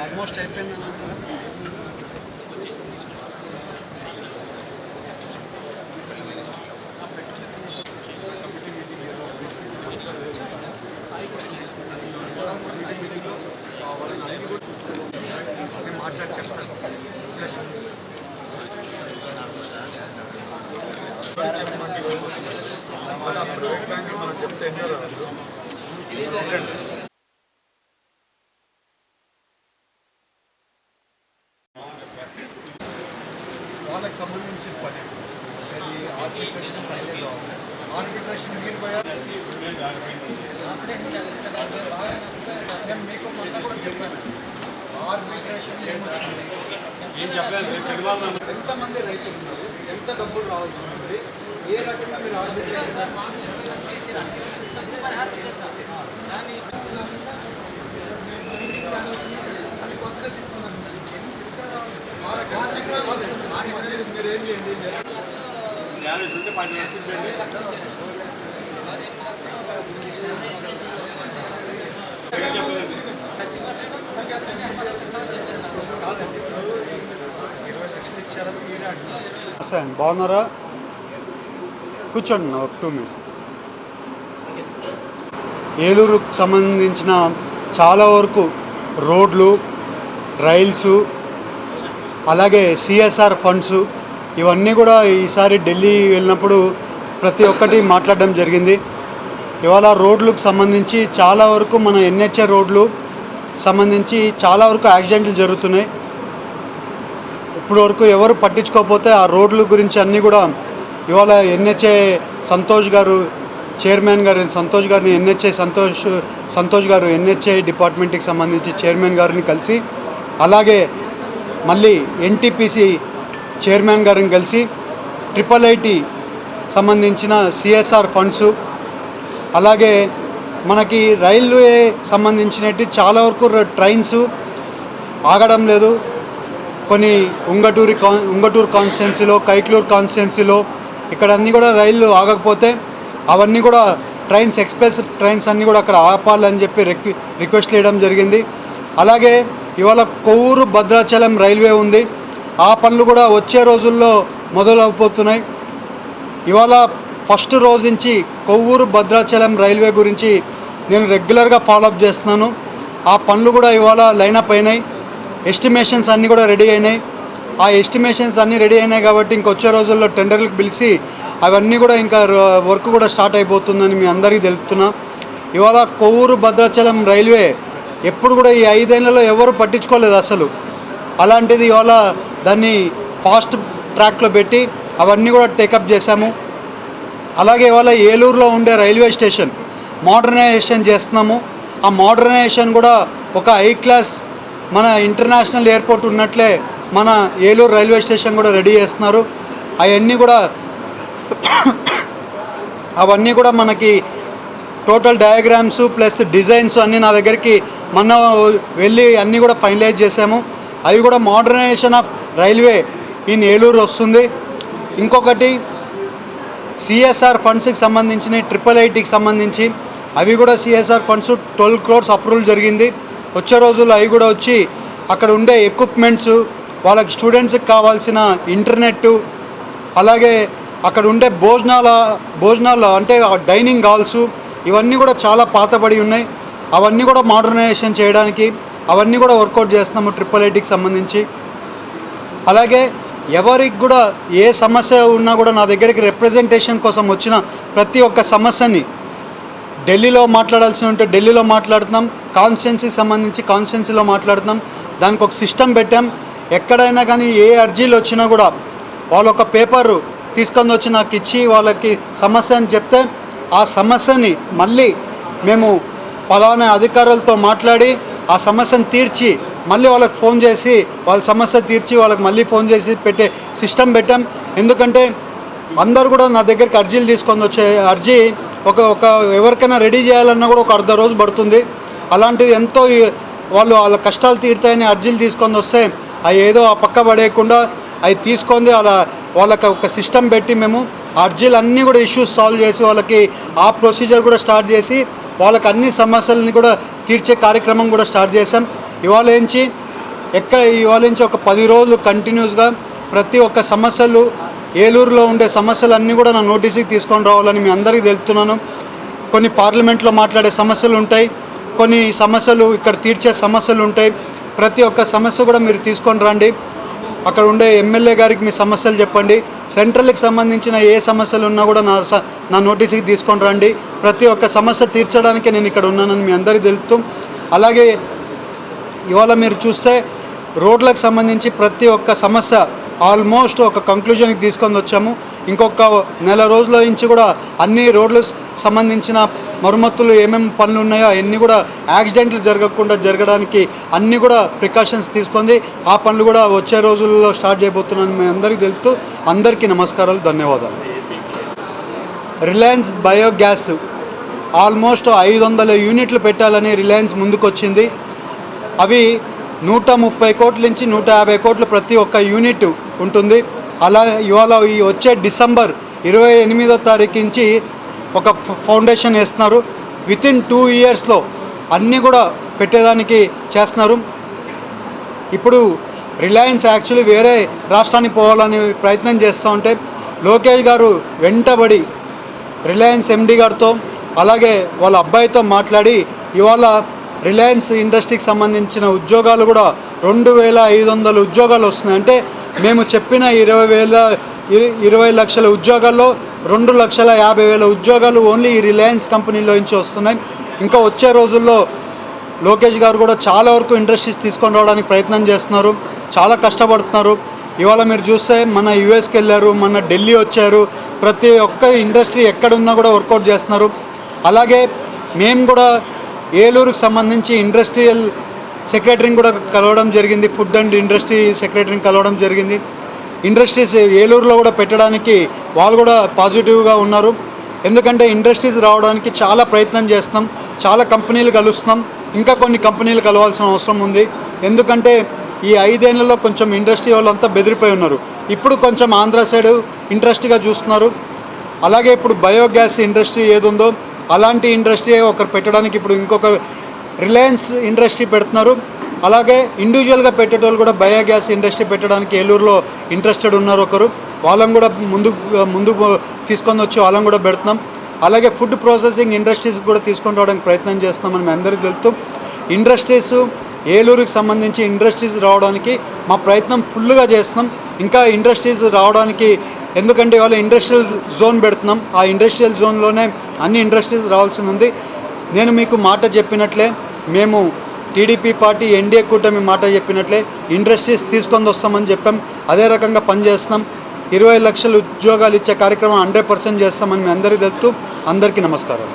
Almost అయిపోయిందని అంటారా? మాట్లాడి చెప్తాను. ప్రైవేట్ బ్యాంకులు మనం చెప్తే ఎన్నో వాళ్ళకి సంబంధించిన పని అది ఆర్బిట్రేషన్ ఫైనలైజ్ అవ్వాలి. ఆర్బిట్రేషన్ మీరు పోయారు నేను మీకు మొన్న కూడా చెప్పాను. ఆర్బిట్రేషన్ ఏమొచ్చింది, ఎంతమంది రైతులు ఉన్నారు, ఎంత డబ్బులు రావాల్సి ఉంది, ఏ రకంగా మీరు ఆర్బిట్రేషన్ కొత్తగా తీసుకున్నాను. మీరు ఏం చేయండి, కాదండి ఇప్పుడు 20 లక్షలు ఇచ్చారని మీరే అంటున్నారు. బాగున్నారా? కూర్చోండి ఒక 2 minutes. ఏలూరుకు సంబంధించిన చాలా వరకు రోడ్లు, రైల్సు, అలాగే సిఎస్ఆర్ ఫండ్స్ ఇవన్నీ కూడా ఈసారి ఢిల్లీ వెళ్ళినప్పుడు ప్రతి ఒక్కటి మాట్లాడడం జరిగింది. ఇవాళ రోడ్లకు సంబంధించి చాలా వరకు మన ఎన్హెచ్ఏ రోడ్లు సంబంధించి చాలా వరకు యాక్సిడెంట్లు జరుగుతున్నాయి. ఇప్పుడు వరకు ఎవరు పట్టించుకోకపోతే ఆ రోడ్ల గురించి అన్నీ కూడా ఇవాళ ఎన్హెచ్ఏ సంతోష్ గారు చైర్మన్ గారు సంతోష్ గారు ఎన్హెచ్ఏ డిపార్ట్మెంట్కి సంబంధించి చైర్మన్ గారిని కలిసి, అలాగే మళ్ళీ ఎన్టీపీసీ చైర్మన్ గారిని కలిసి IIIT సంబంధించిన సిఎస్ఆర్ ఫండ్స్, అలాగే మనకి రైల్వే సంబంధించినట్టు చాలా వరకు ట్రైన్స్ ఆగడం లేదు. కొన్ని ఉంగటూరు కాన్స్టిట్యున్సీలో, కైక్లూరు కాన్స్టిట్యున్సీలో ఇక్కడ అన్నీ కూడా రైళ్ళు ఆగకపోతే అవన్నీ కూడా ఎక్స్ప్రెస్ ట్రైన్స్ అన్నీ కూడా అక్కడ ఆపాలని చెప్పి రిక్వెస్ట్ చేయడం జరిగింది. అలాగే ఇవాళ కొవ్వూరు భద్రాచలం రైల్వే ఉంది, ఆ పనులు కూడా వచ్చే రోజుల్లో మొదలవుతున్నాయి. ఇవాళ ఫస్ట్ రోజు నుంచి కొవ్వూరు భద్రాచలం రైల్వే గురించి నేను రెగ్యులర్గా ఫాలోఅప్ చేస్తున్నాను. ఆ పనులు కూడా ఇవాళ లైనప్ అయినాయి. ఎస్టిమేషన్స్ అన్నీ కూడా రెడీ అయినాయి. ఆ ఎస్టిమేషన్స్ అన్నీ రెడీ అయినాయి కాబట్టి ఇంకొచ్చే రోజుల్లో టెండర్లకు పిలిచి అవన్నీ కూడా ఇంకా వర్క్ కూడా స్టార్ట్ అయిపోతుందని మీ అందరికీ తెలుపుతున్నా. ఇవాళ కొవ్వూరు భద్రాచలం రైల్వే ఎప్పుడు కూడా ఈ 5 ఏళ్లలో ఎవరు పట్టించుకోలేదు అసలు. అలాంటిది ఇవాళ దాన్ని ఫాస్ట్ ట్రాక్లో పెట్టి అవన్నీ కూడా టేకప్ చేశాము. అలాగే ఇవాళ ఏలూరులో ఉండే రైల్వే స్టేషన్ మోడర్నైజేషన్ చేస్తున్నాము. ఆ మోడర్నైజేషన్ కూడా ఒక హై క్లాస్ మన ఇంటర్నేషనల్ ఎయిర్పోర్ట్ ఉన్నట్లే మన ఏలూరు రైల్వే స్టేషన్ కూడా రెడీ చేస్తున్నారు. అవన్నీ కూడా మనకి టోటల్ డయాగ్రామ్స్ ప్లస్ డిజైన్స్ అన్నీ నా దగ్గరికి మొన్న వెళ్ళి అన్నీ కూడా ఫైనలైజ్ చేసాము. అవి కూడా modernisation of railway in Eluru వస్తుంది. ఇంకొకటి సిఎస్ఆర్ ఫండ్స్కి సంబంధించిన IIITకి సంబంధించి అవి కూడా సిఎస్ఆర్ ఫండ్స్ 12 crores అప్రూవల్ జరిగింది. వచ్చే రోజుల్లో అవి కూడా వచ్చి అక్కడ ఉండే ఎక్విప్మెంట్స్, వాళ్ళకి స్టూడెంట్స్కి కావాల్సిన ఇంటర్నెట్, అలాగే అక్కడ ఉండే భోజనాలు అంటే డైనింగ్ హాల్స్ ఇవన్నీ కూడా చాలా పాతబడి ఉన్నాయి. అవన్నీ కూడా మోడర్నైజేషన్ చేయడానికి అవన్నీ కూడా వర్కౌట్ చేస్తున్నాము IIITకి సంబంధించి. అలాగే ఎవరికి కూడా ఏ సమస్య ఉన్నా కూడా నా దగ్గరికి రిప్రజెంటేషన్ కోసం వచ్చిన ప్రతి ఒక్క సమస్యని ఢిల్లీలో మాట్లాడాల్సి ఉంటే ఢిల్లీలో మాట్లాడుతున్నాం, కాన్స్టిట్యున్సీకి సంబంధించి కాన్స్టిట్యున్సీలో మాట్లాడుతున్నాం. దానికి ఒక సిస్టమ్ పెట్టాం. ఎక్కడైనా కానీ ఏ అర్జీలు వచ్చినా కూడా వాళ్ళు ఒక పేపరు తీసుకొని వచ్చి నాకు ఇచ్చి వాళ్ళకి సమస్య అని చెప్తే ఆ సమస్యని మళ్ళీ మేము పలానా అధికారులతో మాట్లాడి ఆ సమస్యను తీర్చి మళ్ళీ వాళ్ళకి ఫోన్ చేసి వాళ్ళ సమస్య తీర్చి వాళ్ళకి మళ్ళీ ఫోన్ చేసి పెట్టే సిస్టమ్ పెట్టాం. ఎందుకంటే అందరు కూడా నా దగ్గరికి అర్జీలు తీసుకొని వచ్చే అర్జీ ఒక ఎవరికైనా రెడీ చేయాలన్నా కూడా ఒక అర్ధ రోజు పడుతుంది. అలాంటిది ఎంతో వాళ్ళ కష్టాలు తీరుతాయని అర్జీలు తీసుకొని వస్తే అవి ఏదో ఆ పక్క పడేయకుండా అవి తీసుకొని వాళ్ళకి ఒక సిస్టమ్ పెట్టి మేము అర్జీలు అన్నీ కూడా ఇష్యూస్ సాల్వ్ చేసి వాళ్ళకి ఆ ప్రొసీజర్ కూడా స్టార్ట్ చేసి వాళ్ళకి అన్ని సమస్యలని కూడా తీర్చే కార్యక్రమం కూడా స్టార్ట్ చేశాం. ఇవాళ నుంచి ఒక 10 రోజులు కంటిన్యూస్గా ప్రతి ఒక్క సమస్యలు ఏలూరులో ఉండే సమస్యలన్నీ కూడా నా నోటీస్కి తీసుకొని రావాలని మీ అందరికీ తెలుపుతున్నాను. కొన్ని పార్లమెంట్లో మాట్లాడే సమస్యలు ఉంటాయి, కొన్ని సమస్యలు ఇక్కడ తీర్చే సమస్యలు ఉంటాయి. ప్రతి ఒక్క సమస్య కూడా మీరు తీసుకొని రండి. అక్కడ ఉండే ఎమ్మెల్యే గారికి మీ సమస్యలు చెప్పండి. సెంట్రల్కి సంబంధించిన ఏ సమస్యలు ఉన్నా కూడా నా నోటీస్కి తీసుకొని రండి. ప్రతి ఒక్క సమస్య తీర్చడానికి నేను ఇక్కడ ఉన్నానని మీ అందరికీ తెలుపుతూ, అలాగే ఇవాళ మీరు చూస్తే రోడ్లకు సంబంధించి ప్రతి ఒక్క సమస్య ఆల్మోస్ట్ ఒక కంక్లూజన్కి తీసుకొని వచ్చాము. ఇంకొక నెల రోజుల నుంచి కూడా అన్ని రోడ్లు సంబంధించిన మరమ్మతులు ఏమేమి పనులు ఉన్నాయో అవన్నీ కూడా యాక్సిడెంట్లు జరగడానికి అన్నీ కూడా ప్రికాషన్స్ తీసుకొని ఆ పనులు కూడా వచ్చే రోజుల్లో స్టార్ట్ చేయబోతున్నాను మీ అందరికీ తెలుపుతూ అందరికీ నమస్కారాలు, ధన్యవాదాలు. రిలయన్స్ బయోగ్యాస్ ఆల్మోస్ట్ 500 యూనిట్లు పెట్టాలని రిలయన్స్ ముందుకొచ్చింది. అవి 130 కోట్ల నుంచి 150 కోట్లు ప్రతి ఒక్క యూనిట్ ఉంటుంది. అలా ఇవాళ ఈ వచ్చే డిసెంబర్ 28వ తారీఖు నుంచి ఒక ఫౌండేషన్ వేస్తున్నారు. వితిన్ 2 ఇయర్స్లో అన్నీ కూడా పెట్టేదానికి చేస్తున్నారు. ఇప్పుడు రిలయన్స్ యాక్చువల్లీ వేరే రాష్ట్రానికి పోవాలని ప్రయత్నం చేస్తూ ఉంటే లోకేష్ గారు వెంటబడి రిలయన్స్ ఎండి గారితో అలాగే వాళ్ళ అబ్బాయితో మాట్లాడి ఇవాళ రిలయన్స్ ఇండస్ట్రీకి సంబంధించిన ఉద్యోగాలు కూడా 2500 ఉద్యోగాలు వస్తున్నాయి. అంటే మేము చెప్పిన 20 లక్షల ఉద్యోగాల్లో 2,50,000 ఉద్యోగాలు ఓన్లీ ఈ రిలయన్స్ కంపెనీలో నుంచి వస్తున్నాయి. ఇంకా వచ్చే రోజుల్లో లోకేష్ గారు కూడా చాలా వరకు ఇండస్ట్రీస్ తీసుకొని రావడానికి ప్రయత్నం చేస్తున్నారు, చాలా కష్టపడుతున్నారు. ఇవాళ మీరు చూస్తే మన యూఎస్కి వెళ్ళారు, మన ఢిల్లీ వచ్చారు, ప్రతి ఒక్క ఇండస్ట్రీ ఎక్కడున్నా కూడా వర్కౌట్ చేస్తున్నారు. అలాగే మేము కూడా ఏలూరుకు సంబంధించి ఇండస్ట్రియల్ సెక్రటరీని కూడా కలవడం జరిగింది, ఫుడ్ అండ్ ఇండస్ట్రీ సెక్రటరీని కలవడం జరిగింది. ఇండస్ట్రీస్ ఏలూరులో కూడా పెట్టడానికి వాళ్ళు కూడా పాజిటివ్గా ఉన్నారు. ఎందుకంటే ఇండస్ట్రీస్ రావడానికి చాలా ప్రయత్నం చేస్తున్నాం, చాలా కంపెనీలు కలుస్తున్నాం, ఇంకా కొన్ని కంపెనీలు కలవాల్సిన అవసరం ఉంది. ఎందుకంటే ఈ 5 ఏళ్లలో కొంచెం ఇండస్ట్రీ వాళ్ళంతా బెదిరిపోయి ఉన్నారు. ఇప్పుడు కొంచెం ఆంధ్ర సైడ్ ఇంట్రెస్ట్గా చూస్తున్నారు. అలాగే ఇప్పుడు బయోగ్యాస్ ఇండస్ట్రీ ఏది ఉందో అలాంటి ఇండస్ట్రీ ఒకరు పెట్టడానికి ఇప్పుడు ఇంకొక రిలయన్స్ ఇండస్ట్రీ పెడుతున్నారు. అలాగే ఇండివిజువల్గా పెట్టేటోళ్ళు కూడా బయోగ్యాస్ ఇండస్ట్రీ పెట్టడానికి ఏలూరులో ఇంట్రెస్టెడ్ ఉన్నారు ఒకరు. వాళ్ళని కూడా ముందుకు తీసుకొని వచ్చి వాళ్ళని కూడా పెడుతున్నాం. అలాగే ఫుడ్ ప్రాసెసింగ్ ఇండస్ట్రీస్ కూడా తీసుకొని రావడానికి ప్రయత్నం చేస్తున్నామని మేము అందరికీ తెలుపుతూ ఇండస్ట్రీస్ ఏలూరుకి సంబంధించి ఇండస్ట్రీస్ రావడానికి మా ప్రయత్నం ఫుల్గా చేస్తున్నాం. ఇంకా ఇండస్ట్రీస్ రావడానికి ఎందుకంటే ఇవాళ ఇండస్ట్రియల్ జోన్ పెడుతున్నాం, ఆ ఇండస్ట్రియల్ జోన్లోనే అన్ని ఇండస్ట్రీస్ రావాల్సి ఉంది. నేను మీకు మాట చెప్పినట్లే మేము టీడీపీ పార్టీ ఎన్డీఏ కూటమి మాట చెప్పినట్లే ఇండస్ట్రీస్ తీసుకొని వస్తామని చెప్పాం. అదే రకంగా పనిచేస్తున్నాం. 20 లక్షల ఉద్యోగాలు ఇచ్చే కార్యక్రమం 100% చేస్తామని మీ అందరికీ తెలుపుతూ అందరికీ నమస్కారాలు.